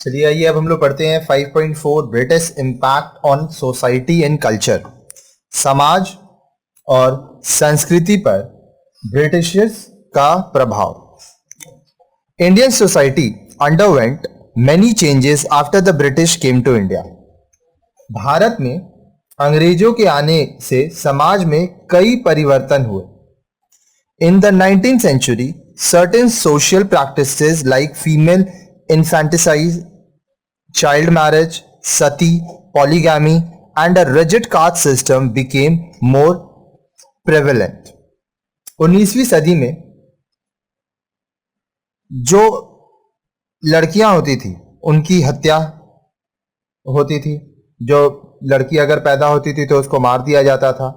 चलिए आइए अब हम लोग पढ़ते हैं 5.4 British impact on society and culture. समाज और संस्कृति पर ब्रिटिशर्स का प्रभाव। Indian society underwent many changes after the British came to India. Bharat में अंग्रेजों के आने से समाज में कई परिवर्तन हुए। In the 19th century, certain social practices like female infanticide, child marriage, sati, polygamy, and a rigid caste system became more prevalent. 19वीं सदी में जो लड़कियां होती थी उनकी हत्या होती थी। जो लड़की अगर पैदा होती थी तो उसको मार दिया जाता था।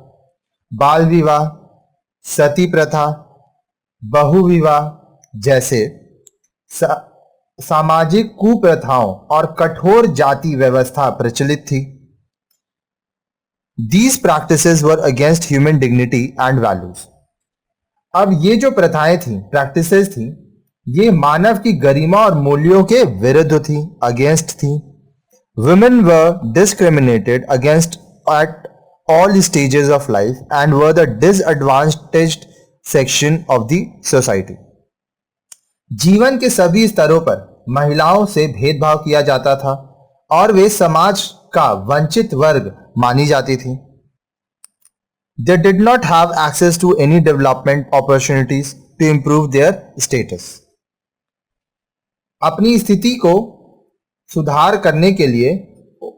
बाल विवाह, सती प्रथा, बहु विवाह जैसे सामाजिक कुप्रथाओं और कठोर जाति व्यवस्था प्रचलित थी। These practices were against human dignity and values. अब ये जो प्रथाएं थी, प्रैक्टिसेस थी, ये मानव की गरिमा और मूल्यों के विरुद्ध थी, अगेंस्ट थी। Women were discriminated against at all stages of life and were the disadvantaged section of the society. जीवन के सभी स्तरों पर महिलाओं से भेदभाव किया जाता था और वे समाज का वंचित वर्ग मानी जाती थी। They did not have access to any development opportunities to improve their status. अपनी स्थिति को सुधार करने के लिए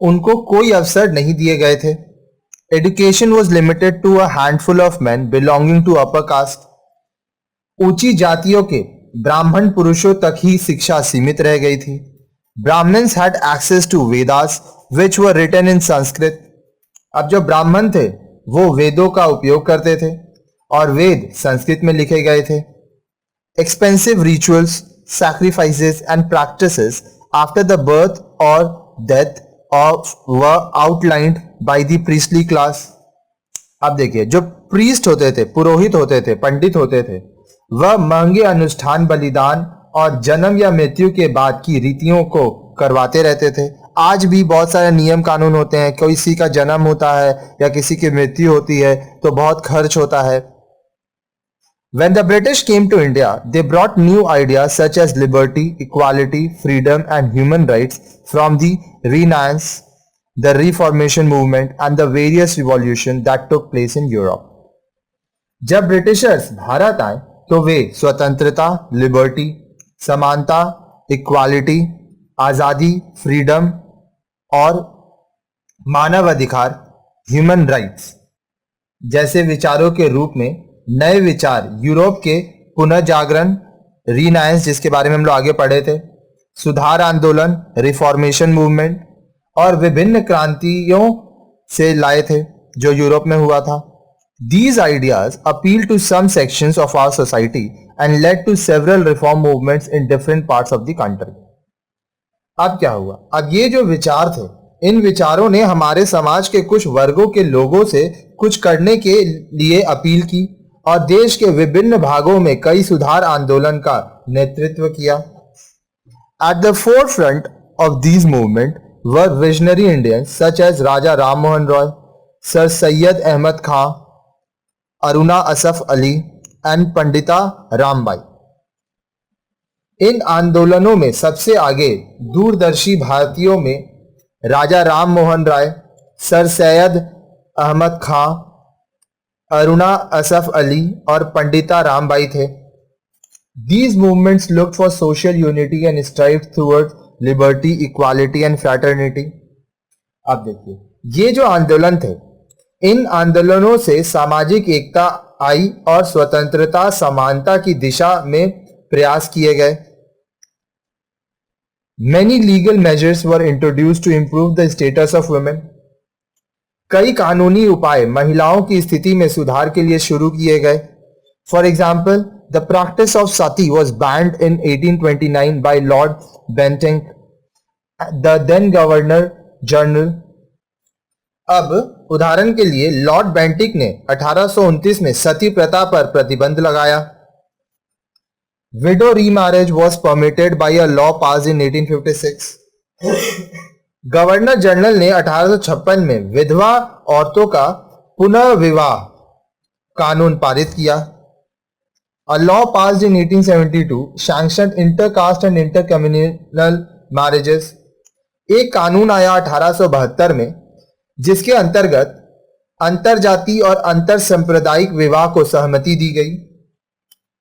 उनको कोई अवसर नहीं दिए गए थे। Education was limited to a handful of men belonging to upper caste. ऊंची जातियों के ब्राह्मण पुरुषों तक ही शिक्षा सीमित रह गई थी। Brahmins had access to Vedas, which were written in Sanskrit. अब जो ब्राह्मण थे वो वेदों का उपयोग करते थे और वेद संस्कृत में लिखे गए थे। Expensive rituals, sacrifices and practices after the birth or death of were outlined by the priestly class. अब देखिए, जो प्रीस्ट होते थे, पुरोहित होते थे, पंडित होते थे, वह महंगे अनुष्ठान, बलिदान और जन्म या मृत्यु के बाद की रीतियों को करवाते रहते थे। आज भी बहुत सारे नियम कानून होते हैं। किसी का जन्म होता है या किसी की मृत्यु होती है तो बहुत खर्च होता है। When the British came to India, they brought new ideas such as liberty, equality, freedom and human rights from the Renaissance, the Reformation movement and the various revolutions that took place in Europe. जब Britishers Bharat आए तो वे स्वतंत्रता, liberty, समानता, equality, आज़ादी, freedom और मानव अधिकार, human rights जैसे विचारों के रूप में नए विचार, यूरोप के पुनर्जागरण, रीनाइंस जिसके बारे में हम लोग आगे पढ़े थे, सुधार आंदोलन, रिफॉर्मेशन मूवमेंट और विभिन्न क्रांतियों से लाए थे जो यूरोप में हुआ था। These ideas appealed to some sections of our society and led to several reform movements in different parts of the country. अब क्या हुआ? अब ये जो विचार थे, इन विचारों ने हमारे समाज के कुछ वर्गों के लोगों से कुछ करने के लिए अपील की और देश के विभिन्न भागों में कई सुधार आंदोलन का नेतृत्व किया। At the forefront of these movements were visionary Indians such as Raja Ram Mohan Roy, Sir Syed Ahmad Khan, Aruna Asaf Ali and Pandita Rambai. इन आंदोलनों में सबसे आगे दूरदर्शी भारतीयों में राजा राम मोहन राय, सर सैयद अहमद खां, अरुणा असफ अली और पंडिता रामबाई थे। These movements looked for social unity and strived towards liberty, equality and fraternity. अब देखिए, ये जो आंदोलन थे, इन आंदोलनों से सामाजिक एकता आई और स्वतंत्रता, समानता की दिशा में प्रयास किए गए। Many legal measures were introduced to improve the status of women. कई कानूनी उपाय महिलाओं की स्थिति में सुधार के लिए शुरू किए गए। For example, the practice of sati was banned in 1829 by Lord Bentinck, the then Governor General. अब उदाहरण के लिए लॉर्ड बेंटिक ने 1829 में सती प्रथा पर प्रतिबंध लगाया। Widow remarriage was permitted by a law passed in 1856. Governor general ने 1856 में विधवा औरतों का पुनर्विवाह कानून पारित किया। A law passed in 1872 sanctioned intercaste and intercommunal marriages. एक कानून आया 1872 में जिसके अंतर्गत अंतरजातीय और अंतर सांप्रदायिक विवाह को सहमति दी गई।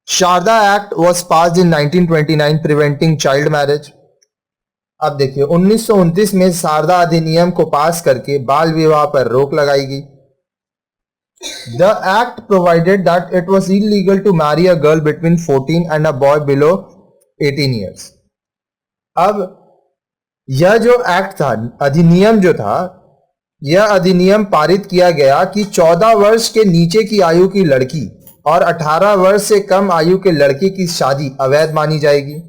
Sharda act was passed in 1929 preventing child marriage. अब देखिए 1929 में शारदा अधिनियम को पास करके बाल विवाह पर रोक लगाई गई। The act provided that it was illegal to marry a girl between 14 and a boy below 18 years. अब यह जो एक्ट था, अधिनियम जो था, यह अधिनियम पारित किया गया कि 14 वर्ष के नीचे की आयु की लड़की और 18 वर्ष से कम आयु के लड़के की शादी अवैध मानी जाएगी।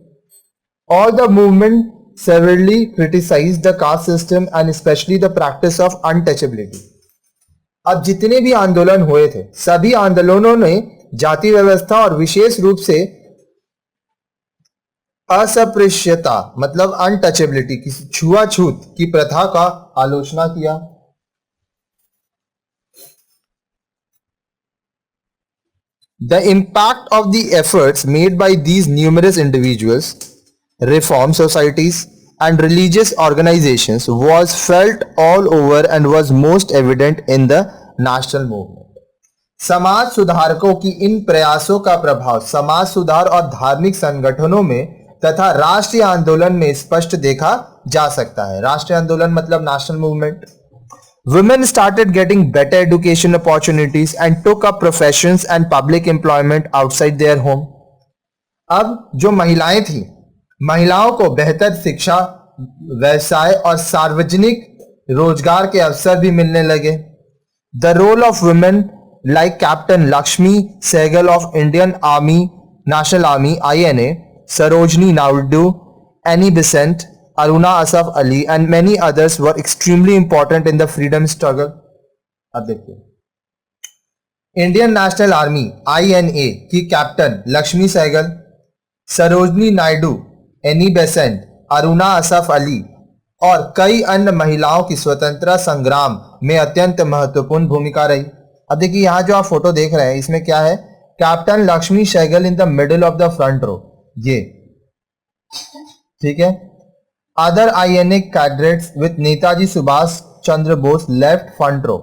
All the movement severely criticized the caste system and especially the practice of untouchability. अब जितने भी आंदोलन हुए थे, सभी आंदोलनों ने जाति व्यवस्था और विशेष रूप से अस्पृश्यता मतलब अनटचेबिलिटी की छुआछूत की प्रथा का आलोचना किया। The impact of the efforts made by these numerous individuals, reform societies and religious organizations was felt all over and was most evident in the national movement. समाज सुधारकों की इन प्रयासों का प्रभाव समाज सुधार और धार्मिक संगठनों में तथा राष्ट्रीय आंदोलन में स्पष्ट देखा जा सकता है। राष्ट्रीय आंदोलन मतलब national movement. Women started getting better education opportunities and took up professions and public employment outside their home. अब जो महिलाएं थी, महिलाओं को बेहतर शिक्षा, व्यवसाय और सार्वजनिक रोजगार के अवसर भी मिलने लगे। The role of women like Captain Lakshmi Sehgal of Indian Army, National Army (INA), Sarojini Naidu, Annie Besant, Aruna Asaf Ali and many others were extremely important in the freedom struggle. अब देखिए Indian National Army INA की captain Lakshmi Sahgal, Sarojini Naidu, Annie Besant, Aruna Asaf Ali और कई अन्य महिलाओं की स्वतंत्रता संग्राम में अत्यंत महत्वपूर्ण भूमिका रही। अब देखिए यहाँ जो आप फोटो देख रहे हैं इसमें क्या है, captain Lakshmi Sahgal in the middle of the front row, ये ठीक है। Other INA cadets with Netaji Subhash Chandra Bose left front row,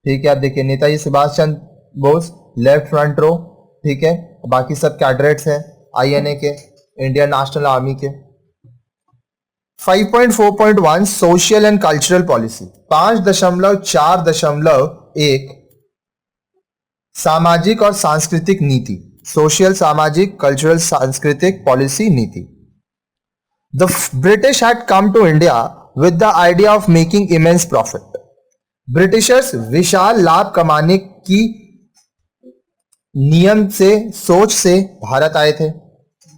ठीक है। आप देखिए Netaji Subhash Chandra Bose left front row, ठीक है। बाकी सब कैडेट्स हैं INA के, इंडियन नेशनल आर्मी के। 5.4.1 सोशल एंड कल्चरल पॉलिसी 5.4.1 सामाजिक और सांस्कृतिक नीति, सोशल सामाजिक कल्चरल सांस्कृतिक पॉलिसी नीति। The British had come to India with the idea of making immense profit. Britishers विशाल लाभ कमाने की नियम से सोच से भारत आए थे।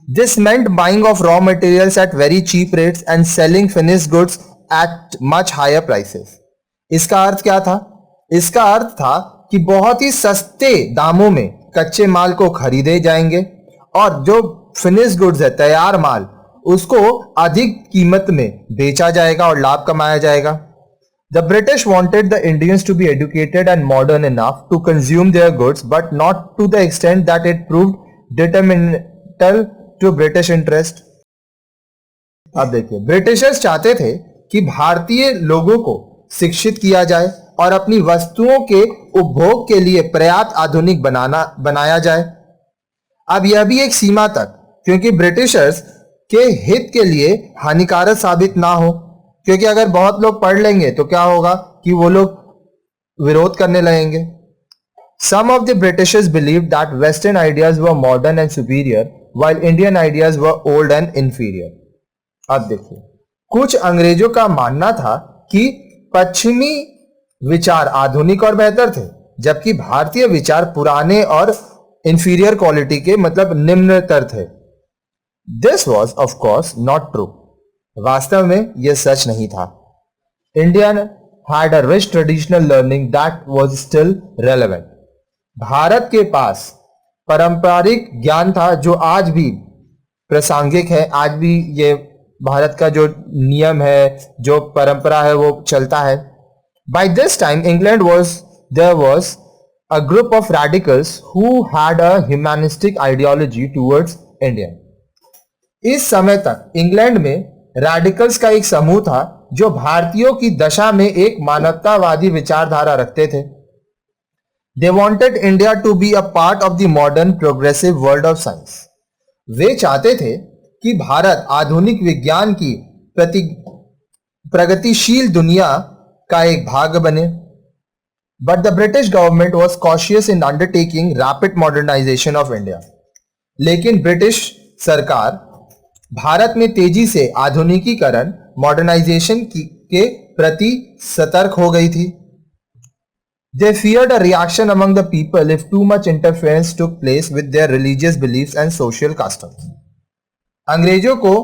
This meant buying of raw materials at very cheap rates and selling finished goods at much higher prices. इसका अर्थ क्या था? इसका अर्थ था कि बहुत ही सस्ते दामों में कच्चे माल को खरीदे जाएंगे और जो फिनिश्ड गुड्स है, तैयार माल, उसको अधिक कीमत में बेचा जाएगा और लाभ कमाया जाएगा। The British wanted the Indians to be educated and modern enough to consume their goods, but not to the extent that it proved detrimental to British interest. अब देखिए ब्रिटिशर्स चाहते थे कि भारतीय लोगों को शिक्षित किया जाए और अपनी वस्तुओं के उपभोग के लिए पर्याप्त आधुनिक बनाया जाए। अब यह भी एक सीमा तक, क्योंकि ब्रिटिशर्स के हित के लिए हानिकारक साबित ना हो, क्योंकि अगर बहुत लोग पढ़ लेंगे तो क्या होगा कि वो लोग विरोध करने लगेंगे। Some of the Britishers believed that Western ideas were modern and superior, while Indian ideas were old and inferior. अब देखिए कुछ अंग्रेजों का मानना था कि पश्चिमी विचार आधुनिक और बेहतर थे, जबकि भारतीय विचार पुराने और इंफीरियर क्वालिटी के मतलब निम्नतर थे। This was of course not true. वास्तव में यह सच नहीं था। Indian had a rich traditional learning that was still relevant. Bharat के पास पारंपरिक ज्ञान था जो आज भी प्रासंगिक है, आज भी ये भारत का जो नियम है, जो परंपरा है, वो चलता है. By this time, there was a group of radicals who had a humanistic ideology towards India. इस समय तक इंग्लैंड में रैडिकल्स का एक समूह था जो भारतीयों की दशा में एक मानवतावादी विचारधारा रखते थे. They wanted India to be a part of the modern progressive world of science. वे चाहते थे कि भारत आधुनिक विज्ञान की प्रगतिशील दुनिया का एक भाग बने. But the British government was cautious in undertaking rapid modernization of India. लेकिन ब्रिटिश सरकार भारत में तेजी से आधुनिकीकरण, मॉडर्नाइजेशन के प्रति सतर्क हो गई थी. They feared a reaction among the people if too much interference took place with their religious beliefs and social customs. अंग्रेजों को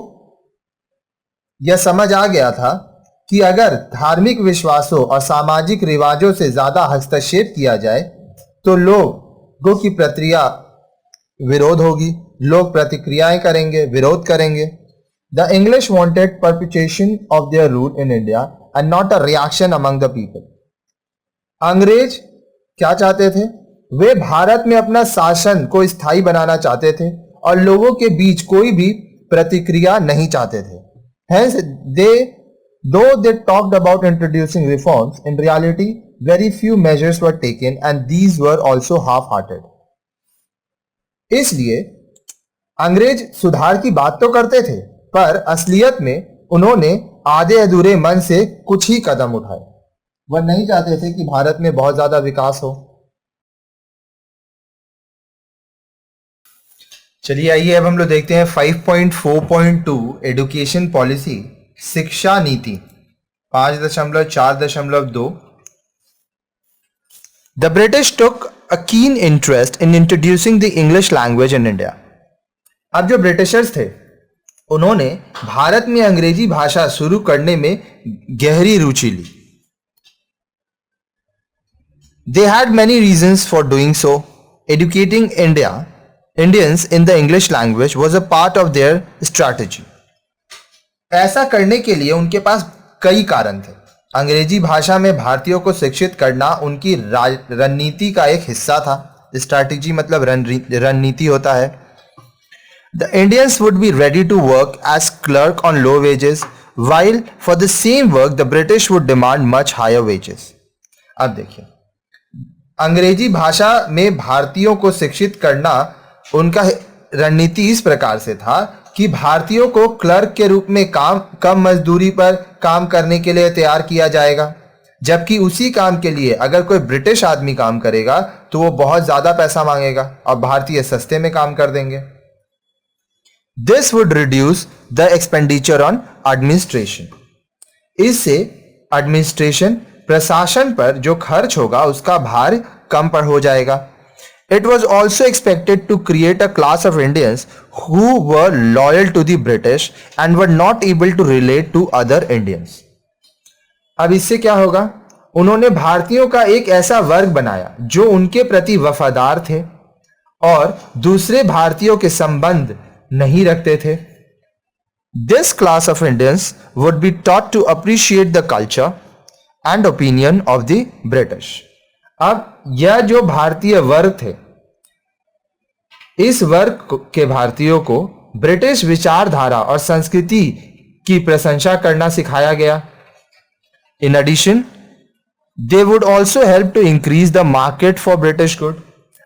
यह समझ आ गया था कि अगर धार्मिक विश्वासों और सामाजिक रिवाजों से ज्यादा हस्तक्षेप किया जाए तो लोगों की विरोध होगी, लोग प्रतिक्रियाएं करेंगे, विरोध करेंगे. The English wanted perpetuation of their rule in India and not a reaction among the people. अंग्रेज क्या चाहते थे? वे भारत में अपना शासन को स्थायी बनाना चाहते थे और लोगों के बीच कोई भी प्रतिक्रिया नहीं चाहते थे. Hence, though they talked about introducing reforms, in reality, very few measures were taken and these were also half-hearted. इसलिए अंग्रेज सुधार की बात तो करते थे, पर असलियत में उन्होंने आधे अधूरे मन से कुछ ही कदम उठाए. वह नहीं चाहते थे कि भारत में बहुत ज्यादा विकास हो. चलिए आइए अब हम लोग देखते हैं 5.4.2 एजुकेशन पॉलिसी, शिक्षा नीति 5.4.2. The British took a keen interest in introducing the English language in India. अब जो ब्रिटिशर्स थे उन्होंने भारत में अंग्रेजी भाषा शुरू करने में गहरी रुचि ली. They had many reasons for doing so. Educating Indians in the English language was a part of their strategy. ऐसा करने के लिए उनके पास कई कारण थे. अंग्रेजी भाषा में भारतीयों को शिक्षित करना उनकी रणनीति का एक हिस्सा था. स्ट्रैटेजी मतलब रणनीति होता है. The Indians would be ready to work as clerk on low wages, while for the same work the British would demand much higher wages. अब देखिए, अंग्रेजी भाषा में भारतीयों को शिक्षित करना उनका रणनीति इस प्रकार से था कि भारतीयों को क्लर्क के रूप में कम मजदूरी पर काम करने के लिए तैयार किया जाएगा, जबकि उसी काम के लिए अगर कोई ब्रिटिश आदमी काम करेगा तो वो बहुत ज्यादा पैसा मांगेगा और भारतीय सस्ते में काम कर देंगे. This would reduce the expenditure on administration. इससे एडमिनिस्ट्रेशन, प्रशासन पर जो खर्च होगा उसका भार कम पर हो जाएगा. It was also expected to create a class of Indians who were loyal to the British and were not able to relate to other Indians. अब इससे क्या होगा? उन्होंने भारतीयों का एक ऐसा वर्ग बनाया जो उनके प्रति वफादार थे और दूसरे भारतीयों के संबंध नहीं रखते थे. This class of Indians would be taught to appreciate the culture and opinion of the British. अब यह जो भारतीय वर्ग थे, इस वर्ग के भारतीयों को ब्रिटिश विचारधारा और संस्कृति की प्रशंसा करना सिखाया गया. In addition, they would also help to increase the market for British good.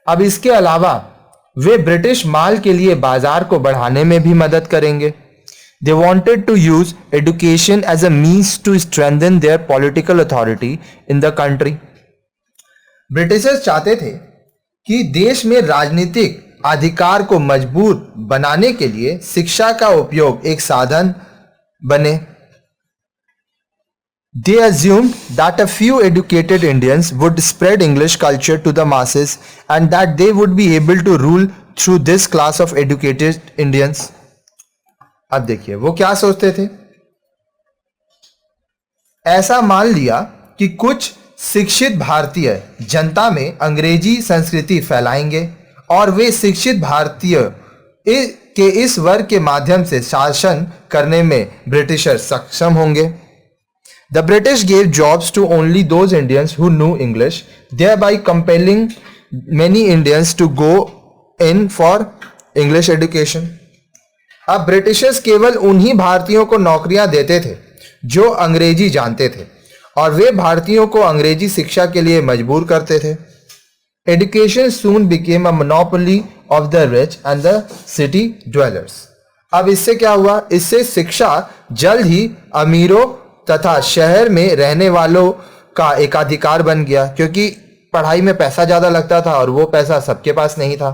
अब इसके अलावा वे ब्रिटिश माल के लिए बाजार को बढ़ाने में भी मदद करेंगे. They wanted to use education as a means to strengthen their political authority in the country. Britishers चाहते थे कि देश में राजनीतिक अधिकार को मजबूत बनाने के लिए शिक्षा का उपयोग एक साधन बने. They assumed that a few educated Indians would spread English culture to the masses and that they would be able to rule through this class of educated Indians. अब देखिए वो क्या सोचते थे. ऐसा मान लिया कि कुछ शिक्षित भारतीय जनता में अंग्रेजी संस्कृति फैलाएंगे और वे शिक्षित भारतीय कि इस वर्ग के माध्यम से शासन करने में ब्रिटिशर्स सक्षम होंगे। The British gave jobs to only those Indians who knew English, thereby compelling many Indians to go in for English education. अब ब्रिटिशर्स केवल उन्हीं भारतीयों को नौकरियां देते थे जो अंग्रेजी जानते थे और वे भारतीयों को अंग्रेजी शिक्षा के लिए मजबूर करते थे। Education soon became a monopoly of the rich and the city dwellers. अब इससे क्या हुआ? इससे शिक्षा जल्द ही अमीरों तथा शहर में रहने वालों का एकाधिकार बन गया, क्योंकि पढ़ाई में पैसा ज्यादा लगता था और वो पैसा सबके पास नहीं था।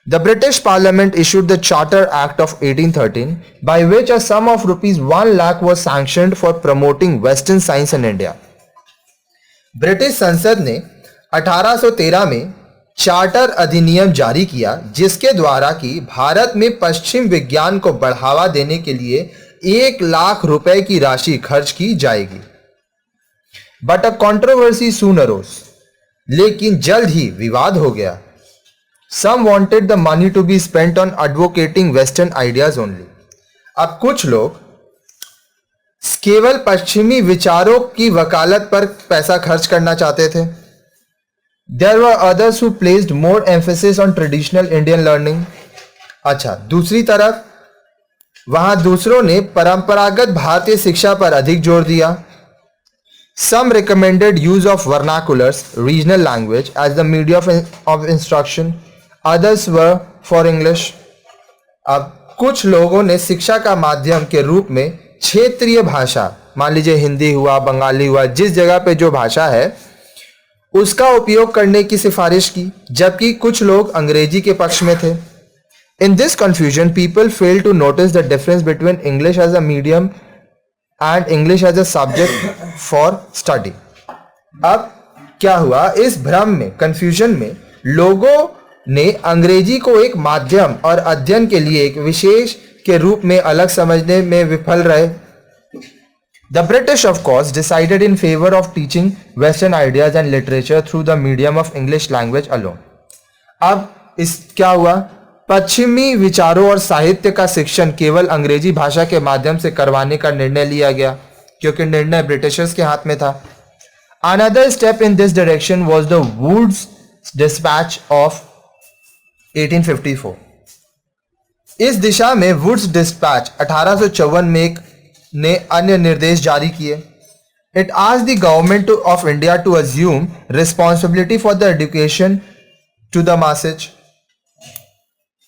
The British Parliament issued the Charter Act of 1813, by which a sum of rupees 1 lakh was sanctioned for promoting Western science in India. British संसद ने 1813 में चार्टर अधिनियम जारी किया, जिसके द्वारा कि भारत में पश्चिम विज्ञान को बढ़ावा देने के लिए 1 लाख रुपए की राशि खर्च की जाएगी। But a controversy soon arose, लेकिन जल्द ही विवाद हो गया। Some wanted the money to be spent on advocating western ideas only. अब कुछ लोग केवल पश्चिमी विचारों की वकालत पर पैसा खर्च करना चाहते थे। There were others who placed more emphasis on traditional Indian learning. अच्छा, दूसरी तरफ वहां दूसरों ने परंपरागत भारतीय शिक्षा पर अधिक जोर दिया। Some recommended use of vernaculars, regional language as the medium of instruction. Others were for English. अब कुछ लोगों ने शिक्षा का माध्यम के रूप में क्षेत्रीय भाषा, मान लीजिए हिंदी हुआ, बंगाली हुआ, जिस जगह पे जो भाषा है उसका उपयोग करने की सिफारिश की, जबकि कुछ लोग अंग्रेजी के पक्ष में थे। In this confusion, people fail to notice the difference between English as a medium and English as a subject for study. अब क्या हुआ? इस भ्रम में, कंफ्यूजन में लोगों ने अंग्रेजी को एक माध्यम और अध्ययन के लिए एक विशेष के रूप में अलग समझने में विफल रहे। The British, of course, decided in favor of teaching Western ideas and literature through the medium of English language alone. अब इस क्या हुआ? पश्चिमी विचारों और साहित्य का शिक्षण केवल अंग्रेजी भाषा के माध्यम से करवाने का निर्णय लिया गया, क्योंकि निर्णय ब्रिटिशर्स के हाथ में था। Another step in this direction was the Wood's Dispatch of 1854. इस दिशा में वुड्स डिस्पैच 1854 में एक ने अन्य निर्देश जारी किए। It asked the government of India to assume responsibility for the education to the masses.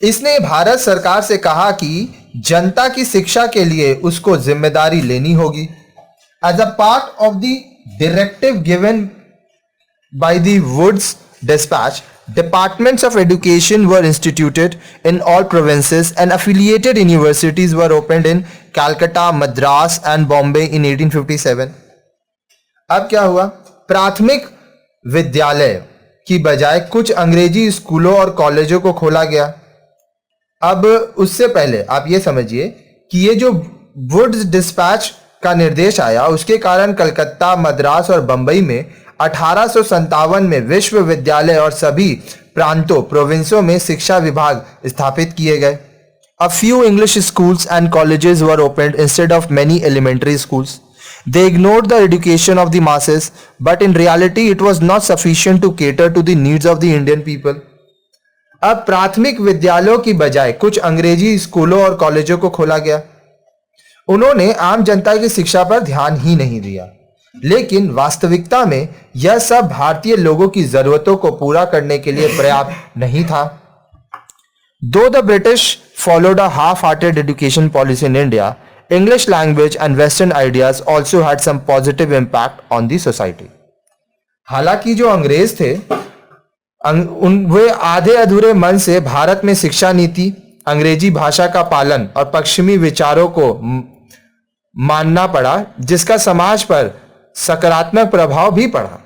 इसने भारत सरकार से कहा कि जनता की शिक्षा के लिए उसको जिम्मेदारी लेनी होगी। As a part of the directive given by the Woods Dispatch, departments of education were instituted in all provinces and affiliated universities were opened in Calcutta, Madras and Bombay in 1857. अब क्या हुआ? प्राथमिक विद्यालय की बजाय कुछ अंग्रेजी स्कूलों और कॉलेजों को खोला गया। अब उससे पहले आप ये समझिए कि ये जो वुड्स डिस्पैच का निर्देश आया, उसके कारण कलकत्ता, मद्रास और बंबई में 1857 में विश्वविद्यालय और सभी प्रांतों, प्रोविंसों में शिक्षा विभाग स्थापित किए गए। A few English schools and colleges were opened instead of many elementary schools. They ignored the education of the masses, but in reality it was not sufficient to cater to the needs of the Indian people. अब प्राथमिक विद्यालयों की बजाय कुछ अंग्रेजी स्कूलों और कॉलेजों को खोला गया। उन्होंने आम जनता की शिक्षा पर ध्यान ही नहीं दिया, लेकिन वास्तविकता में यह सब भारतीय लोगों की जरूरतों को पूरा करने के लिए पर्याप्त नहीं था। Though the British followed a half-hearted education policy in India, English language and Western ideas also had some positive impact on the society. हालांकि जो अंग्रेज थे वे आधे अधूरे मन से भारत में शिक्षा नीति, अंग्रेजी भाषा का पालन और पश्चिमी विचारों को मानना पड़ा, जिसका समाज पर सकारात्मक प्रभाव भी पड़ा।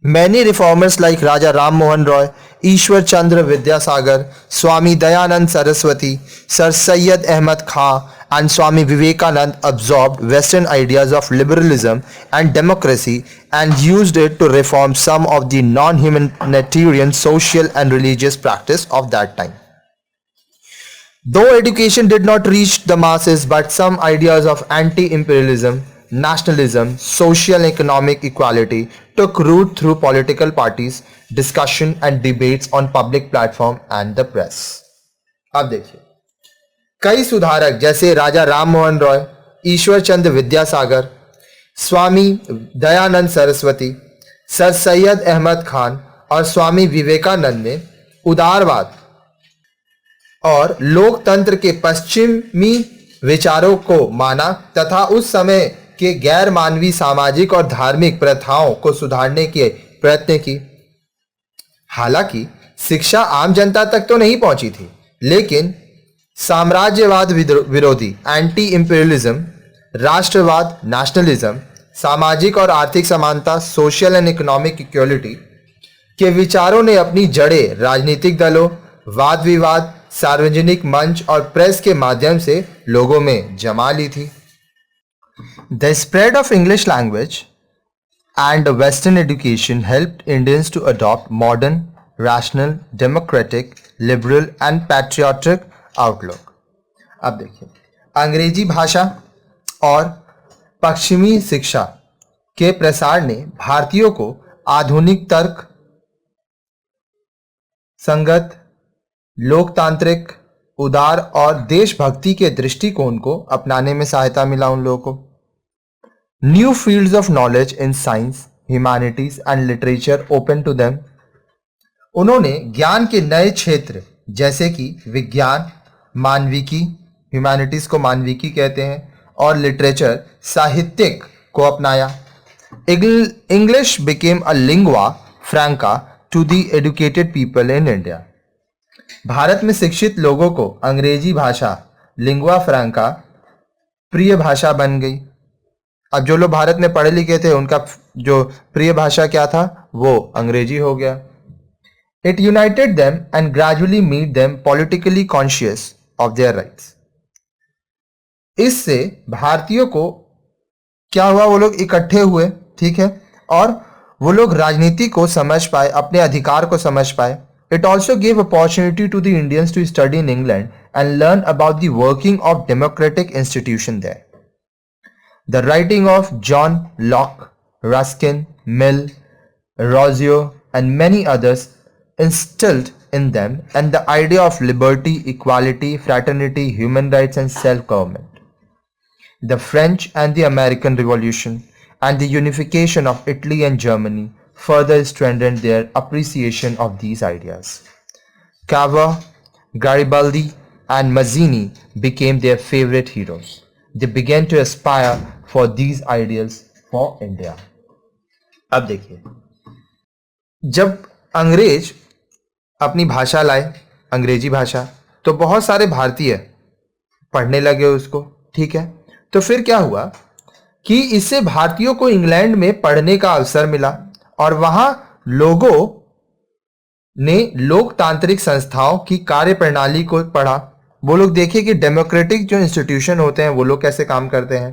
Many reformers like Raja Ram Mohan Roy, Ishwar Chandra Vidyasagar, Swami Dayanand Saraswati, Sir Syed Ahmad Khan and Swami Vivekanand absorbed Western ideas of liberalism and democracy and used it to reform some of the non-humanitarian social and religious practice of that time. Though education did not reach the masses, but some ideas of anti-imperialism, nationalism, social and economic equality took root through political parties, discussion and debates on public platform and the press. अब देखिए, कई सुधारक जैसे राजा Ram Mohan Roy, Ishwar Chandra Vidyasagar, Swami Dayanand Saraswati, sir Syed Ahmad Khan और स्वामी विवेकानंद ने उदारवाद और लोकतंत्र के पश्चिमी विचारों को माना तथा उस समय के गैर मानवीय सामाजिक और धार्मिक प्रथाओं को सुधारने के प्रयत्न की। हालांकि शिक्षा आम जनता तक तो नहीं पहुंची थी, लेकिन साम्राज्यवाद विरोधी एंटी इंपीरियलिज्म, राष्ट्रवाद नेशनलिज्म, सामाजिक और आर्थिक समानता सोशल एंड इकोनॉमिक इक्वलिटी के विचारों ने अपनी जड़ें राजनीतिक दलों, वाद विवाद, सार्वजनिक मंच और प्रेस के माध्यम से लोगों में जमा ली थी। The spread of English language and western education helped Indians to adopt modern, rational, democratic, liberal and patriotic outlook. अब देखिए, अंग्रेजी भाषा और पश्चिमी शिक्षा के प्रसार ने भारतीयों को आधुनिक तर्क संगत, लोकतांत्रिक, उदार और देशभक्ति के दृष्टिकोण को अपनाने में सहायता मिला उन लोगों को। New fields of knowledge in science, humanities and literature open to them. उन्होंने ज्ञान के नए क्षेत्र जैसे कि विज्ञान, मानविकी, ह्यूमैनिटीज को मानविकी कहते हैं, और लिटरेचर, साहित्यिक को अपनाया। English became a lingua franca to the educated people in India. Bharat में शिक्षित लोगों को अंग्रेजी भाषा लिंग्वा फ्रैंका प्रिय भाषा बन गई। अब जो लोग भारत में पढ़े लिखे थे उनका जो प्रिय भाषा क्या था वो अंग्रेजी हो गया। It United them and gradually made them politically conscious of their rights. इससे भारतीयों को क्या हुआ, वो लोग इकट्ठे हुए, ठीक है, और वो लोग राजनीति को समझ पाए, अपने अधिकार को समझ पाए। It also gave opportunity to the Indians to study in England and learn about the working of democratic institution there. The writing of John Locke, Ruskin, Mill, Rousseau and many others instilled in them and the idea of liberty, equality, fraternity, human rights and self-government. The French and the American Revolution and the unification of Italy and Germany further strengthened their appreciation of these ideas. Cavour, Garibaldi and Mazzini became their favorite heroes. They began to aspire for these ideals for India. अब देखिए, जब अंग्रेज अपनी भाषा लाए, अंग्रेजी भाषा, तो बहुत सारे भारतीय पढ़ने लगे उसको, ठीक है। तो फिर क्या हुआ कि इससे भारतीयों को इंग्लैंड में पढ़ने का अवसर मिला और वहां लोगों ने लोकतांत्रिक संस्थाओं की कार्य प्रणाली को पढ़ा। वो लोग देखे कि डेमोक्रेटिक जो इंस्टीट्यूशन होते हैं वो लोग कैसे काम करते हैं।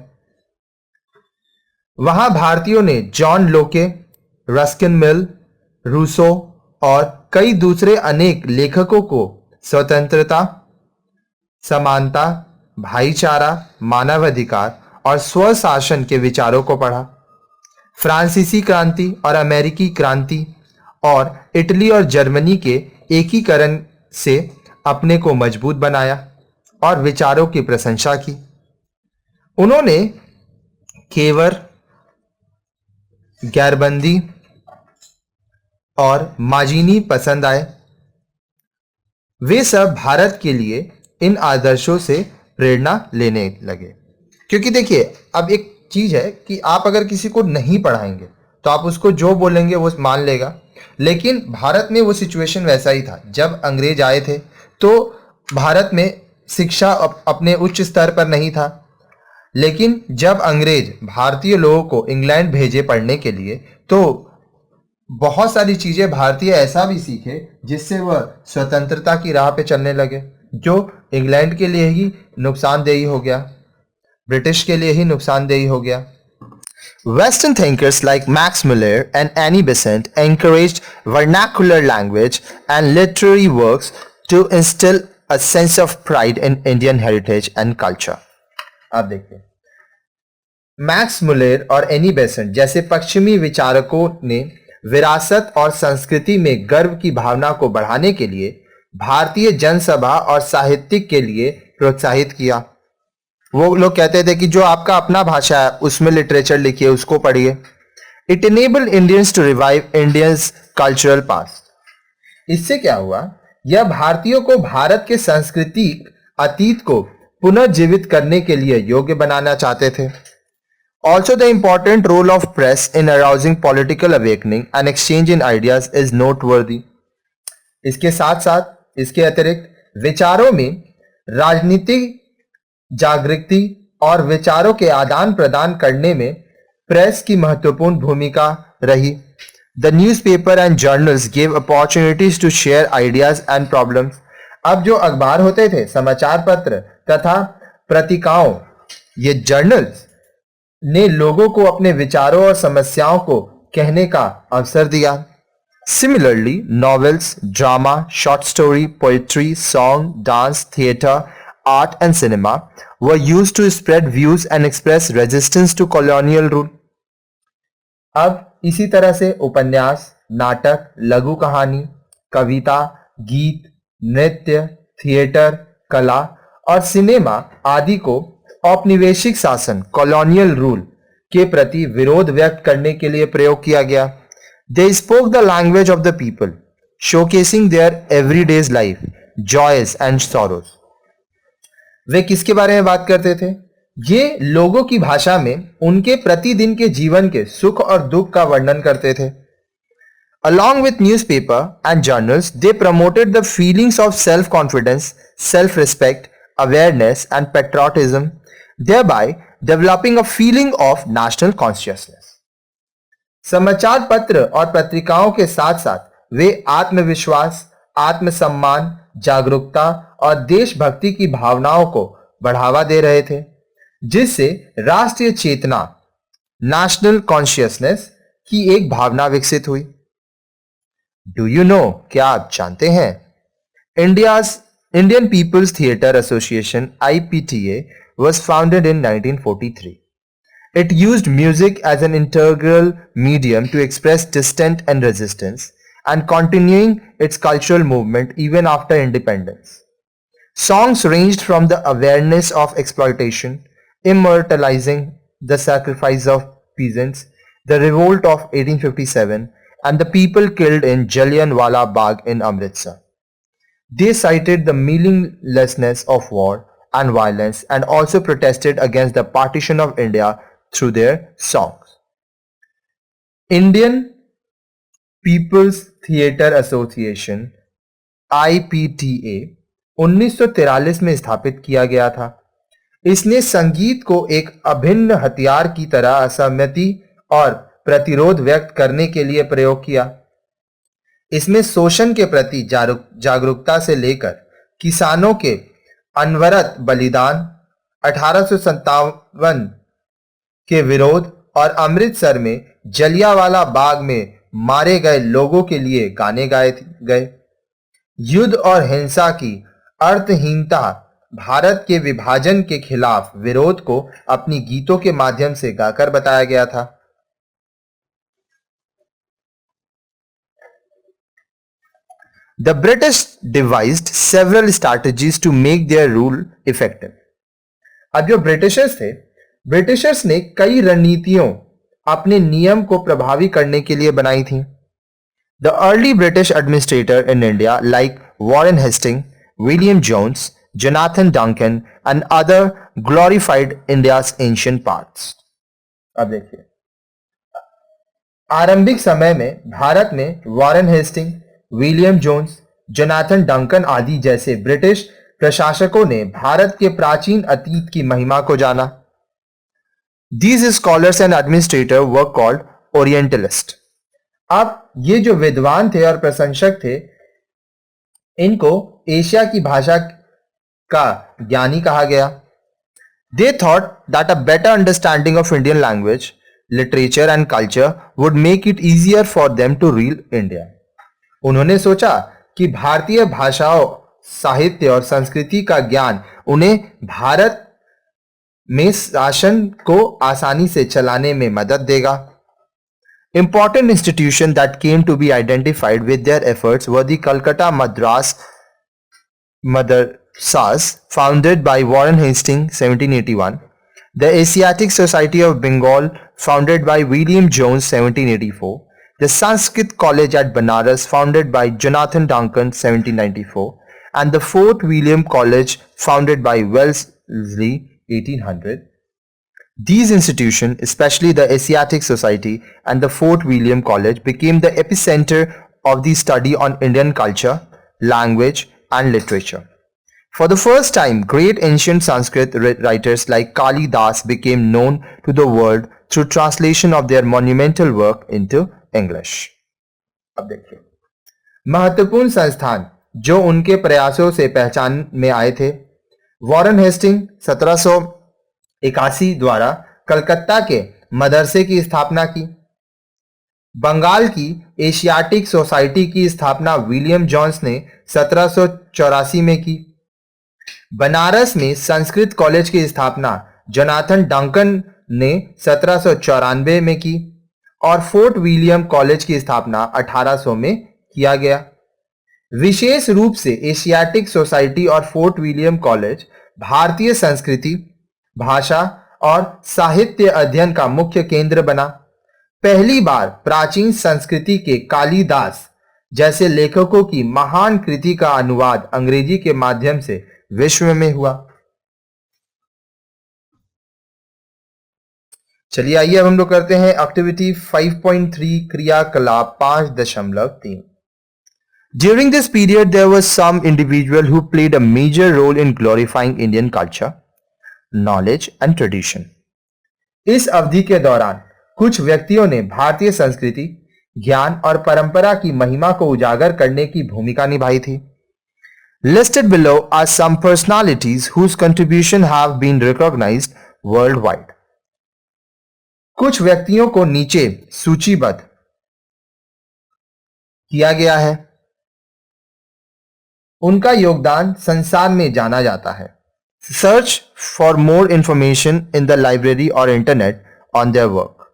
वहां भारतीयों ने जॉन लोके, रस्किन मिल, रूसो और कई दूसरे अनेक लेखकों को स्वतंत्रता, समानता, भाईचारा, मानवाधिकार और स्वशासन के विचारों को पढ़ा। फ्रांसीसी क्रांति और अमेरिकी क्रांति और इटली और जर्मनी के एकीकरण से अपने को मजबूत बनाया और विचारों की प्रशंसा की। उन्होंने केवर, गैरबंदी और माजिनी पसंद आए। वे सब भारत के लिए इन आदर्शों से प्रेरणा लेने लगे। क्योंकि देखिए, अब एक चीज है कि आप अगर किसी को नहीं पढ़ाएंगे तो आप उसको जो बोलेंगे वो मान लेगा, लेकिन भारत में वो सिचुएशन वैसा ही था। जब अंग्रेज आए थे तो भारत में शिक्षा अपने उच्च स्तर पर नहीं था, लेकिन जब अंग्रेज भारतीय लोगों को इंग्लैंड भेजे पढ़ने के लिए तो बहुत सारी चीजें भारतीय ऐसा भी सीखे जिससे वह स्वतंत्रता की राह पे चलने लगे, जो इंग्लैंड के लिए ही नुकसानदेही हो गया, ब्रिटिश के लिए ही नुकसानदेही हो गया। Western thinkers like Max Muller and Annie Besant encouraged vernacular language and literary works to instill a sense of pride in Indian heritage and culture. आप देखिए, मैक्स मुलेर और एनी बेसेंट जैसे पश्चिमी विचारकों ने विरासत और संस्कृति में गर्व की भावना को बढ़ाने के लिए भारतीय जनसभा और साहित्यिक के लिए प्रोत्साहित किया। वो लोग कहते थे कि जो आपका अपना भाषा है उसमें लिटरेचर लिखिए, उसको पढ़िए। It enabled Indians to revive Indians cultural past. इससे क्या हुआ, यह भारतीयों को भारत के सांस्कृतिक अतीत को पुनर्जीवित करने के लिए योग्य बनाना चाहते थे। Also, the important role of press in arousing political awakening and exchange in ideas is noteworthy. इसके साथ साथ इसके अतिरिक्त विचारों में राजनीतिक जागृति और विचारों के आदान प्रदान करने में प्रेस की महत्वपूर्ण भूमिका रही। The newspaper and journals gave opportunities to share ideas and problems. अब जो अखबार होते थे, समाचार पत्र तथा पत्रिकाओं, ये जर्नल्स ने लोगों को अपने विचारों और समस्याओं को कहने का अवसर दिया। Similarly, novels, drama, short story, poetry, song, dance, theater, art and cinema were used to spread views and express resistance to colonial rule. अब इसी तरह से उपन्यास, नाटक, लघु कहानी, कविता, गीत, नृत्य, थिएटर, कला और सिनेमा आदि को औपनिवेशिक शासन कॉलोनियल रूल के प्रति विरोध व्यक्त करने के लिए प्रयोग किया गया। They spoke the language of the people, showcasing their everyday life, joys and sorrows. वे किसके बारे में बात करते थे? ये लोगों की भाषा में उनके प्रतिदिन के जीवन के सुख और दुख का वर्णन करते थे। Along with newspaper and journals, they promoted the feelings of self-confidence, self-respect, awareness and patriotism, thereby developing a feeling of national consciousness. समाचार पत्र और पत्रिकाओं के साथ साथ वे आत्मविश्वास, आत्मसम्मान, जागरूकता और देशभक्ति की भावनाओं को बढ़ावा दे रहे थे, जिससे राष्ट्रीय चेतना, नेशनल कॉन्शियसनेस की एक भावना विकसित हुई। डू यू नो, क्या आप जानते हैं, Indian People's Theatre Association IPTA was founded in 1943. It used music as an integral medium to express dissent and resistance, and continuing its cultural movement even after independence. Songs ranged from the awareness of exploitation, immortalizing the sacrifice of peasants, the revolt of 1857, and the people killed in Jallianwala Bagh in Amritsar. They cited the meaninglessness of war and violence and also protested against the partition of India through their songs. Indian People's Theatre Association IPTA 1943 में स्थापित किया गया था। इसने संगीत को एक अभिन्न हथियार की तरह असहमति और प्रतिरोध व्यक्त करने के लिए प्रयोग किया। इसमें शोषण के प्रति जागरूकता से लेकर किसानों के अनवरत बलिदान, 1857 के विरोध और अमृतसर में जलियांवाला बाग में मारे गए लोगों के लिए गाने गाए गए। युद्ध और हिंसा की अर्थहीनता, भारत के विभाजन के खिलाफ विरोध को अपनी गीतों के माध्यम से गाकर बताया गया था। The British devised several strategies to make their rule effective. अब जो ब्रिटिशर्स ने कई रणनीतियों अपने नियम को प्रभावी करने के लिए बनाई थी। The early British administrator in India like Warren Hastings, William Jones, Jonathan Duncan and other glorified India's ancient parts. अब देखिए, आरंभिक समय में भारत में Warren Hasting, William Jones, Jonathan Duncan आदि जैसे ब्रिटिश प्रशासकों ने भारत के प्राचीन अतीत की महिमा को जाना। These scholars and administrators were called Orientalists. अब ये जो विद्वान थे और प्रशंसक थे, इनको एशिया की भाषा का ज्ञानी कहा गया। They thought that a better understanding of Indian language, literature and culture would make it easier for them to rule India. उन्होंने सोचा कि भारतीय भाषाओं, साहित्य और संस्कृति का ज्ञान उन्हें भारत में शासन को आसानी से चलाने में मदद देगा। Important institutions that came to be identified with their efforts were the Calcutta Madras Madrasas, founded by Warren Hastings, 1781, the Asiatic Society of Bengal, founded by William Jones, 1784, the Sanskrit College at Banaras, founded by Jonathan Duncan, 1794, and the Fort William College, founded by Wellesley, 1800. These institutions, especially the Asiatic Society and the Fort William College, became the epicenter of the study on Indian culture, language, and literature. For the first time, great ancient Sanskrit writers like Kali Das became known to the world through translation of their monumental work into English. अब देखिए, महत्वपूर्ण संस्थान जो उनके प्रयासों से पहचान में आए थे। वॉरेन हेस्टिंग 1781 द्वारा कलकत्ता के मदरसे की स्थापना की। बंगाल की एशियाटिक सोसाइटी की स्थापना विलियम जोन्स ने 1784 में की। बनारस में संस्कृत कॉलेज की स्थापना जोनाथन डंकन ने 1794 में की और फोर्ट विलियम कॉलेज की स्थापना 1800 में किया गया। विशेष रूप से एशियाटिक सोसाइटी और फोर्ट विलियम कॉलेज भारतीय संस्कृति, भाषा और साहित्य अध्ययन का मुख्य केंद्र बना। पहली बार प्राचीन संस्कृति के कालिदास जैसे लेखकों की महान कृति का अनुवाद अंग्रेजी के माध्यम से विश्व में हुआ। चलिए आइए अब हम लोग करते हैं एक्टिविटी 5.3 क्रियाकलाप 5.3। During this period, there was some individual who played a major role in glorifying Indian culture, knowledge and tradition. इस अवधि के दौरान कुछ व्यक्तियों ने भारतीय संस्कृति, ज्ञान और परंपरा की महिमा को उजागर करने की भूमिका निभाई थी। Listed below are some personalities whose contribution have been recognized worldwide. कुछ व्यक्तियों को नीचे सूचीबद्ध किया गया है, उनका योगदान संसार में जाना जाता है। Search for more information in the library or internet on their work.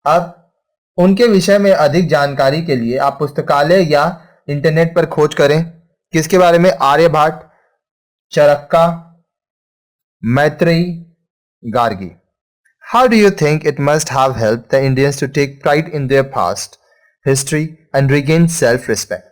अब उनके विषय में अधिक जानकारी के लिए आप पुस्तकालय या इंटरनेट पर खोज करें। किसके बारे में? Aryabhata, चरक्का, Maitreyi, Gargi. How do you think it must have helped the Indians to take pride in their past history and regain self-respect?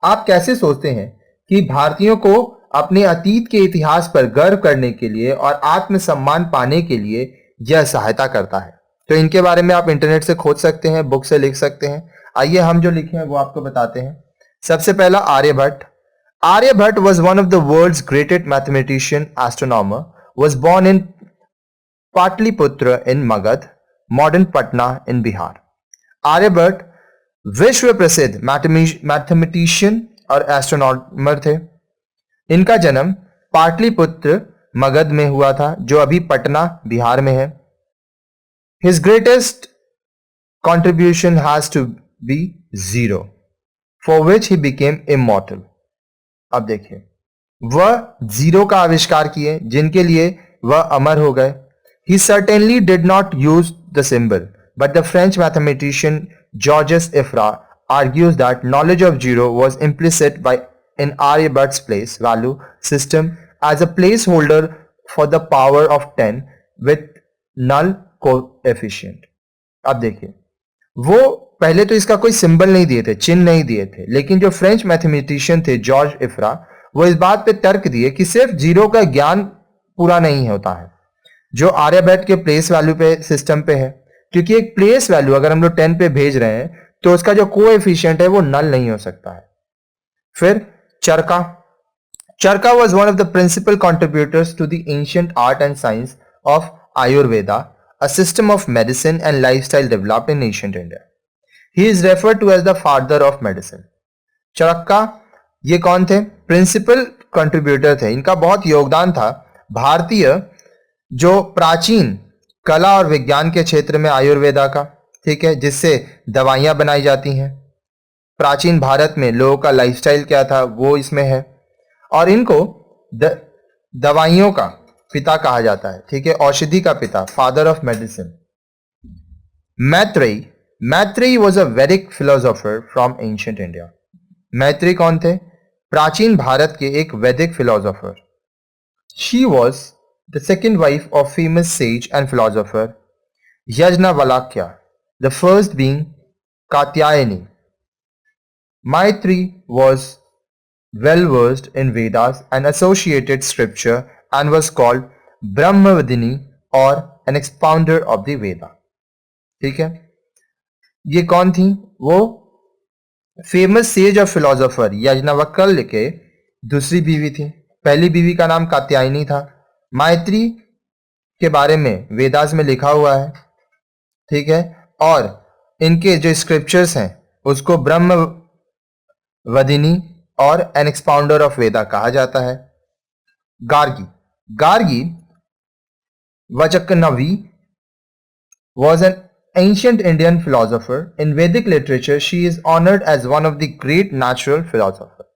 आप कैसे सोचते हैं कि भारतीयों को अपने अतीत के इतिहास पर गर्व करने के लिए और आत्मसम्मान पाने के लिए यह सहायता करता है? तो इनके बारे में आप इंटरनेट से खोज सकते हैं, बुक से लिख सकते हैं। आइए हम जो लिखे हैं वो आपको बताते हैं। सबसे पहला Aryabhata. Aryabhata was one of the world's greatest mathematician, astronomer, was born in Pataliputra in Magad, modern Patna in Bihar. Aryabhata विश्व प्रसिद्ध मैथमेटिशियन और एस्ट्रोनॉमर थे। इनका जन्म पाटलिपुत्र मगध में हुआ था जो अभी पटना बिहार में है। His greatest contribution has to be zero, for which he became immortal. अब देखिए, वह जीरो का आविष्कार किए जिनके लिए वह अमर हो गए। He certainly did not use the symbol, but the French mathematician Georges Ifra argues that knowledge of zero was implicit in Aryabhat's place value system as a placeholder for the power of 10 with null coefficient. अब देखिए, वो पहले तो इसका कोई symbol नहीं दिए थे, चिन्ह नहीं दिए थे, लेकिन जो फ्रेंच मैथमेटिशियन थे जॉर्ज इफ्रा, वो इस बात पे तर्क दिए कि सिर्फ जीरो का ज्ञान पूरा नहीं होता है जो आर्यभट्ट के प्लेस वैल्यू पे सिस्टम पे है, क्योंकि एक प्लेस वैल्यू अगर हम लोग 10 पे भेज रहे हैं तो उसका जो कोएफिशिएंट है वो नल नहीं हो सकता है। फिर चरका। चरका was one of the principal contributors to the ancient art and science of Ayurveda, a system of medicine and lifestyle developed in ancient India. He is referred to as the father of medicine. चरक्का ये कौन थे? Principal contributor थे। इनका बहुत योगदान था भारतीय जो प्राचीन कला और विज्ञान के क्षेत्र में आयुर्वेदा का, ठीक है, जिससे दवाइयां बनाई जाती हैं। प्राचीन भारत में लोगों का लाइफस्टाइल क्या था वो इसमें है। और इनको दवाइयों का पिता कहा जाता है, ठीक है, औषधि का पिता, father of medicine. Maitreyi, Maitreyi was a Vedic philosopher from ancient India. Maitreyi कौन थे? प्राचीन भारत के एक वैदिक philosopher. She was the second wife of famous sage and philosopher Yajnavalkya, the first being Katyayani. Maitri was well versed in Vedas and associated scripture and was called Brahmavadini or an expounder of the Veda। ठीक है, ये कौन थी? वो famous sage of philosopher Yajnavalkya के दूसरी बीवी थी। पहली बीवी का नाम कात्यायनी था। मैत्री के बारे में वेदास में लिखा हुआ है, ठीक है, और इनके जो स्क्रिप्चर्स हैं उसको ब्रह्म वदिनी और एन एक्सपाउंडर ऑफ वेदा कहा जाता है। Gargi, Gargi वचकनवी was an ancient Indian philosopher. In Vedic literature, she is honored as one of the great natural philosophers.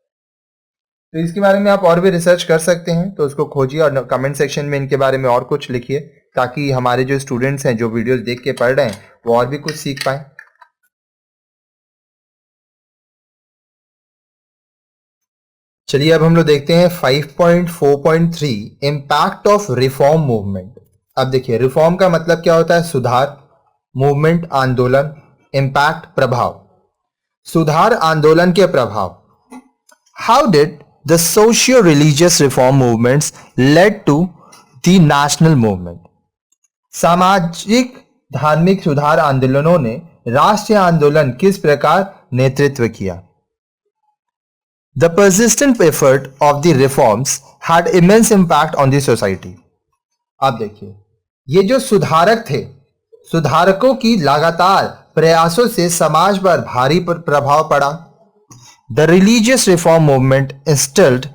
तो इसके बारे में आप और भी रिसर्च कर सकते हैं, तो उसको खोजिए और कमेंट सेक्शन में इनके बारे में और कुछ लिखिए, ताकि हमारे जो स्टूडेंट्स हैं जो वीडियोस देख के पढ़ रहे हैं वो और भी कुछ सीख पाए। चलिए अब हम लोग देखते हैं 5.4.3 इम्पैक्ट ऑफ रिफॉर्म मूवमेंट। अब देखिए, रिफॉर्म का मतलब क्या होता है? सुधार, मूवमेंट आंदोलन, इम्पैक्ट प्रभाव। सुधार आंदोलन के प्रभाव। How did the socio religious reform movements led to the national movement. सामाजिक धार्मिक सुधार आंदोलनों ने राष्ट्रीय आंदोलन किस प्रकार नेतृत्व किया? The persistent effort of the reforms had immense impact on the society। अब देखिए, ये जो सुधारक थे, सुधारकों की लगातार प्रयासों से समाज पर भारी प्रभाव पड़ा। The religious reform movement instilled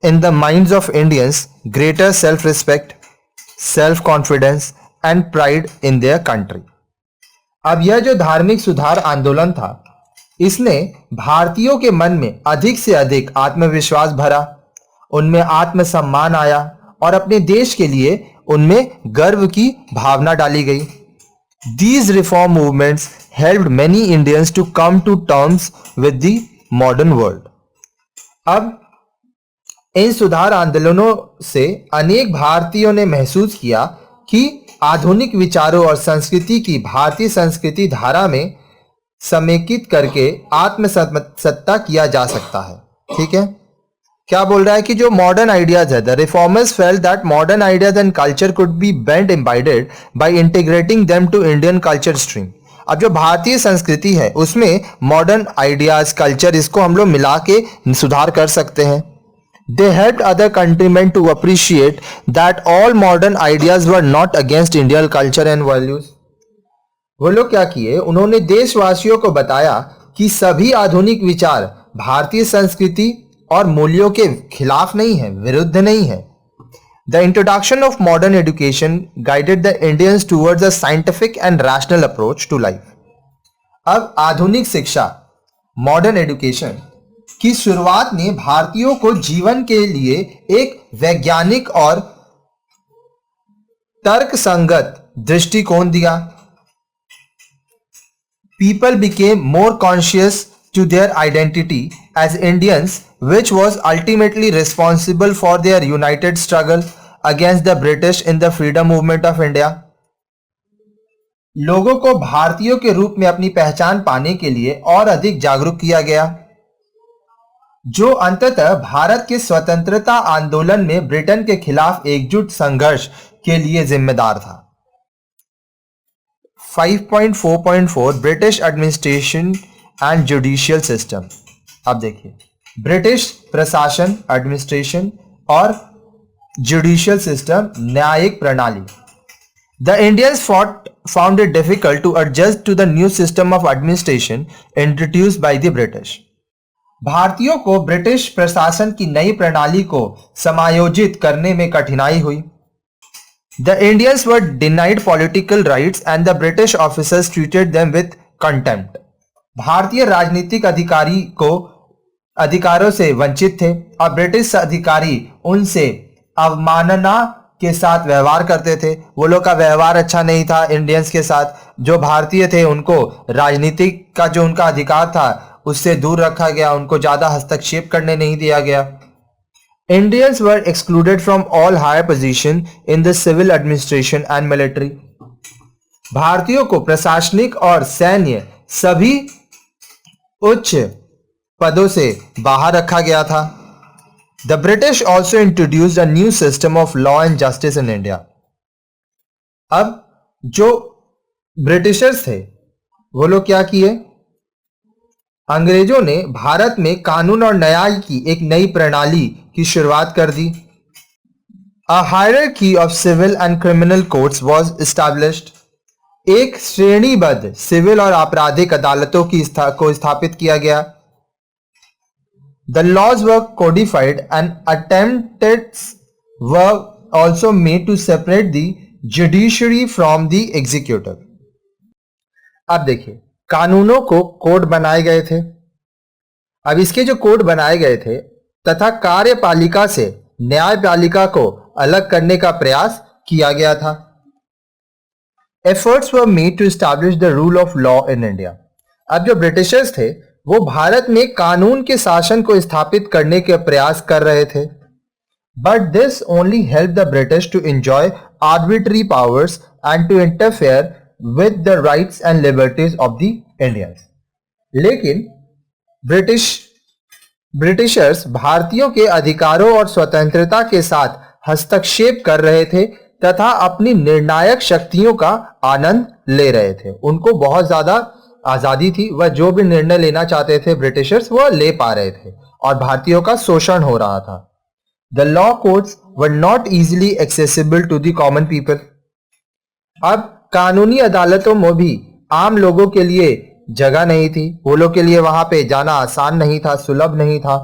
in the minds of Indians greater self-respect, self-confidence and pride in their country। अब यह जो धार्मिक सुधार आंदोलन था, इसने भारतीयों के मन में अधिक से अधिक आत्मविश्वास भरा, उनमें आत्मसम्मान आया और अपने देश के लिए उनमें गर्व की भावना डाली गई। These reform movements helped many Indians to come to terms with the modern world। अब इन सुधार आंदोलनों से अनेक भारतीयों ने महसूस किया कि आधुनिक विचारों और संस्कृति की भारतीय संस्कृति धारा में समेकित करके आत्मसत्ता किया जा सकता है। ठीक है, क्या बोल रहा है कि जो मॉडर्न आइडियाज है, the reformers felt that modern ideas and culture could be bent imbibed by integrating them to Indian culture stream. अब जो भारतीय संस्कृति है उसमें मॉडर्न आइडियाज, कल्चर, इसको हम लोग मिला के सुधार कर सकते हैं। They helped other countrymen to appreciate that all modern ideas were not against Indian culture and values। वो लोग क्या किए, उन्होंने देशवासियों को बताया कि सभी आधुनिक विचार भारतीय संस्कृति और मूल्यों के खिलाफ नहीं है, विरुद्ध नहीं है। The introduction of modern education guided the Indians towards a scientific and rational approach to life। अब आधुनिक शिक्षा, मॉडर्न एजुकेशन की शुरुआत ने भारतीयों को जीवन के लिए एक वैज्ञानिक और तर्कसंगत दृष्टिकोण दिया। People became more conscious to their identity as Indians, which was ultimately responsible for their united struggle against the British in the freedom movement of India। लोगों को भारतीयों के रूप में अपनी पहचान पाने के लिए और अधिक जागरूक किया गया, जो अंततः भारत के स्वतंत्रता आंदोलन में ब्रिटेन के खिलाफ एकजुट संघर्ष के लिए जिम्मेदार था। 5.4.4 British administration and judicial system. अब देखिए, ब्रिटिश प्रशासन, एडमिनिस्ट्रेशन और जुडिशियल सिस्टम, न्यायिक प्रणाली। The Indians found it difficult to adjust to the new system of administration introduced by the British। भारतीयों को ब्रिटिश प्रशासन की नई प्रणाली को समायोजित करने में कठिनाई हुई। The Indians were denied political rights and the British officers treated them with contempt। भारतीय राजनीतिक अधिकारी को अधिकारों से वंचित थे और ब्रिटिश अधिकारी उनसे अवमानना के साथ व्यवहार करते थे। वो लोग का व्यवहार अच्छा नहीं था इंडियंस के साथ। जो भारतीय थे उनको राजनीतिक का जो उनका अधिकार था उससे दूर रखा गया, उनको ज्यादा हस्तक्षेप करने नहीं दिया गया। Indians were excluded from all higher position in the civil administration and military. भारतीयों को प्रशासनिक और सैन्य सभी उच्च पदों से बाहर रखा गया था। The British also introduced a new system of law and justice in India. अब जो ब्रिटिशर्स थे वो लोग क्या किए, अंग्रेजों ने भारत में कानून और न्याय की एक नई प्रणाली की शुरुआत कर दी। A hierarchy of civil and criminal courts was established. एक श्रेणीबद्ध सिविल और आपराधिक अदालतों को स्थापित किया गया। The laws were codified and attempts were also made to separate the judiciary from the executive. अब देखिए, कानूनों को कोड बनाए गए थे। अब इसके जो कोड बनाए गए थे तथा कार्यपालिका से न्यायपालिका को अलग करने का प्रयास किया गया था। Efforts were made to establish the rule of law in India. अब जो ब्रिटिशर्स थे वो भारत में कानून के शासन को स्थापित करने के प्रयास कर रहे थे। But this only help the British to enjoy arbitrary powers and to interfere with the rights and liberties of the Indians. लेकिन ब्रिटिशर्स भारतीयों के अधिकारों और स्वतंत्रता के साथ हस्तक्षेप कर रहे थे तथा अपनी निर्णायक शक्तियों का आनंद ले रहे थे। उनको बहुत ज्यादा आजादी थी, वह जो भी निर्णय लेना चाहते थे ब्रिटिशर्स वह ले पा रहे थे और भारतीयों का शोषण हो रहा था। The law courts were not easily accessible to the common people. अब कानूनी अदालतों में भी आम लोगों के लिए जगह नहीं थी, वो लोग के लिए वहां पे जाना आसान नहीं था, सुलभ नहीं था।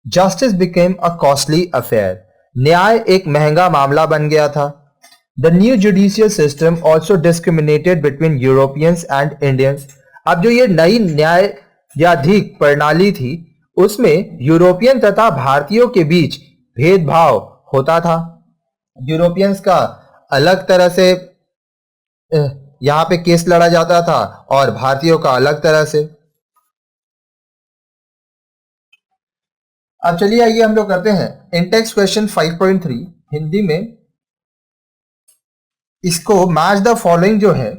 Justice became a costly affair. न्याय एक महंगा मामला बन गया था। The new judicial system also discriminated between Europeans and Indians. अब जो ये नई न्यायाधिक प्रणाली थी उसमें यूरोपियन तथा भारतीयों के बीच भेदभाव होता था। यूरोपियंस का अलग तरह से यहां पे केस लड़ा जाता था और भारतीयों का अलग तरह से। अब चलिए आइए हम लोग करते हैं इंटेक्स्ट क्वेश्चन 5.3 हिंदी में। इसको मैच द फॉलोइंग जो है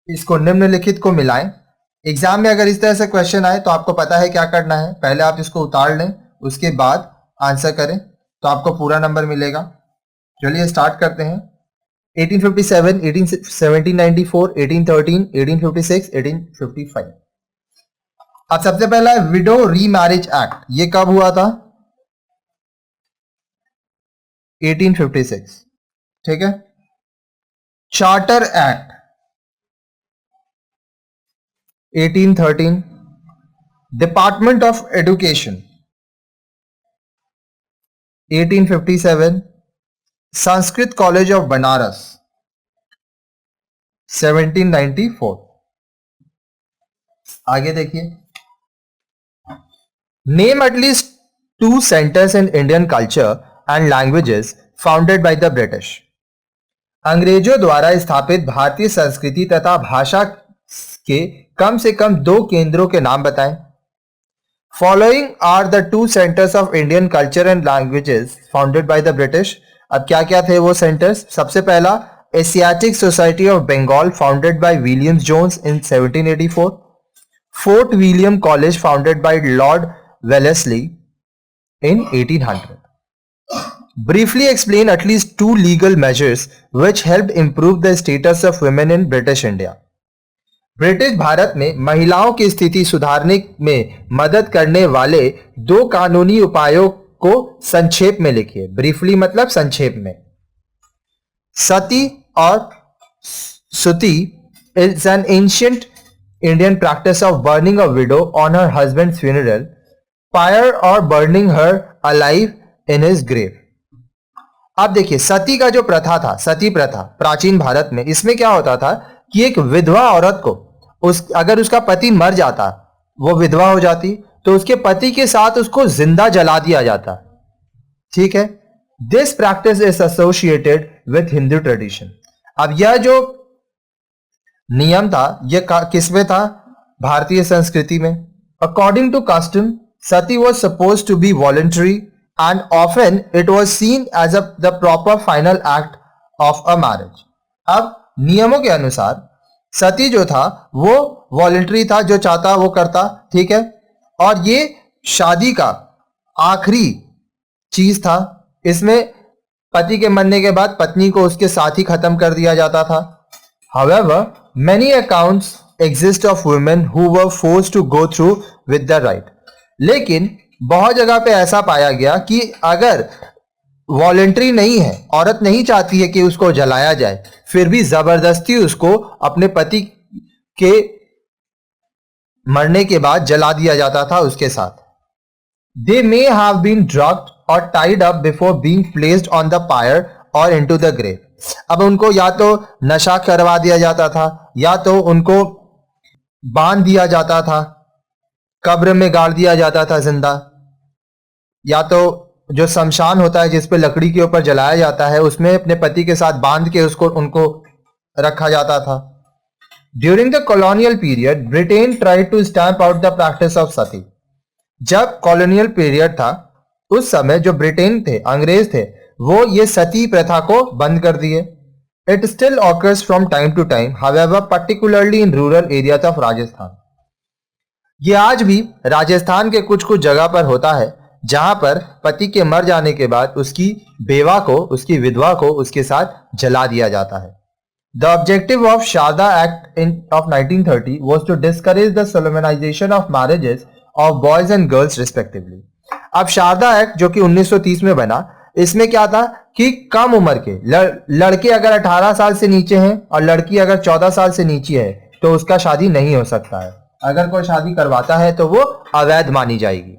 इसको निम्नलिखित को मिलाएं। एग्जाम में अगर इस तरह से क्वेश्चन आए तो आपको पता है क्या करना है, पहले आप इसको उतार लें उसके बाद आंसर करें तो आपको पूरा नंबर मिलेगा। चलिए स्टार्ट करते हैं। 1857, 1794, 1813, 1856, 1855। अब सबसे पहला है विडो रीमैरिज एक्ट। ये कब हुआ था? 1856। ठीक है। Charter act 1813। Department of education 1857। Sanskrit college of Banaras 1794। आगे देखिए। Name at least 2 centres in Indian culture and languages founded by the British. अंग्रेजों द्वारा स्थापित भारतीय संस्कृति तथा भाषा के कम से कम 2 केंद्रों के नाम बताएं। Following are the 2 centres of Indian culture and languages founded by the British. अब क्या क्या थे वो सेंटर्स? सबसे पहला Asiatic Society of Bengal founded by Williams Jones in 1784। Fort William College founded by Lord Wellesley in 1800. Briefly explain at least 2 legal measures which helped improve the status of women in British India. British Bharat में महिलाओं की स्थिति सुधारने में मदद करने वाले 2 कानूनी उपायों को संक्षेप में लिखिए। ब्रीफली मतलब संक्षेप में। सती और सुती is an ancient Indian practice of burning a widow on her husband's funeral, fire or burning her alive in his grave. अब देखिए सती का जो प्रथा था, सती प्रथा प्राचीन भारत में, इसमें क्या होता था कि एक विधवा औरत को अगर उसका पति मर जाता वो विधवा हो जाती तो उसके पति के साथ उसको जिंदा जला दिया जाता। ठीक है, this practice is associated with Hindu tradition. अब यह जो नियम था यह किसमें था? भारतीय संस्कृति में। According to custom sati was supposed to be voluntary and often it was seen as the proper final act of a marriage. अब नियमों के अनुसार सती जो था वो वॉलेंटरी था, जो चाहता वो करता। ठीक है, और ये शादी का आखिरी चीज था। इसमें पति के मरने के बाद पत्नी को उसके साथ ही खत्म कर दिया जाता था। However, many accounts exist of women who were forced to go through with the rite. लेकिन बहुत जगह पे ऐसा पाया गया कि अगर वॉलेंट्री नहीं है, औरत नहीं चाहती है कि उसको जलाया जाए, फिर भी जबरदस्ती उसको अपने पति के मरने के बाद जला दिया जाता था उसके साथ। They may have been drugged or tied up before being placed on the pyre or into the grave. अब उनको या तो नशा करवा दिया जाता था या तो उनको बांध दिया जाता था, कब्र में गाड़ दिया जाता था जिंदा, या तो जो शमशान होता है जिस पे लकड़ी के ऊपर जलाया जाता है उसमें अपने पति के साथ बांध के उनको रखा जाता था। During the colonial period Britain tried to stamp out the practice of sati. जब कॉलोनियल पीरियड था उस समय जो ब्रिटेन थे, अंग्रेज थे, वो ये सती प्रथा को बंद कर दिए। It still occurs from time to time, however particularly in rural areas of Rajasthan. ये आज भी राजस्थान के कुछ कुछ जगह पर होता है जहां पर पति के मर जाने के बाद उसकी बेवा को, उसकी विधवा को उसके साथ जला दिया जाता है। The objective of Sharda act of 1930 was to discourage the solemnization of marriages of boys and girls respectively. अब शारदा एक्ट जो कि 1930 में बना, इसमें क्या था कि कम उम्र के लड़के अगर 18 साल से नीचे हैं और लड़की अगर 14 साल से नीचे है तो उसका शादी नहीं हो सकता है। अगर कोई शादी करवाता है तो वो अवैध मानी जाएगी।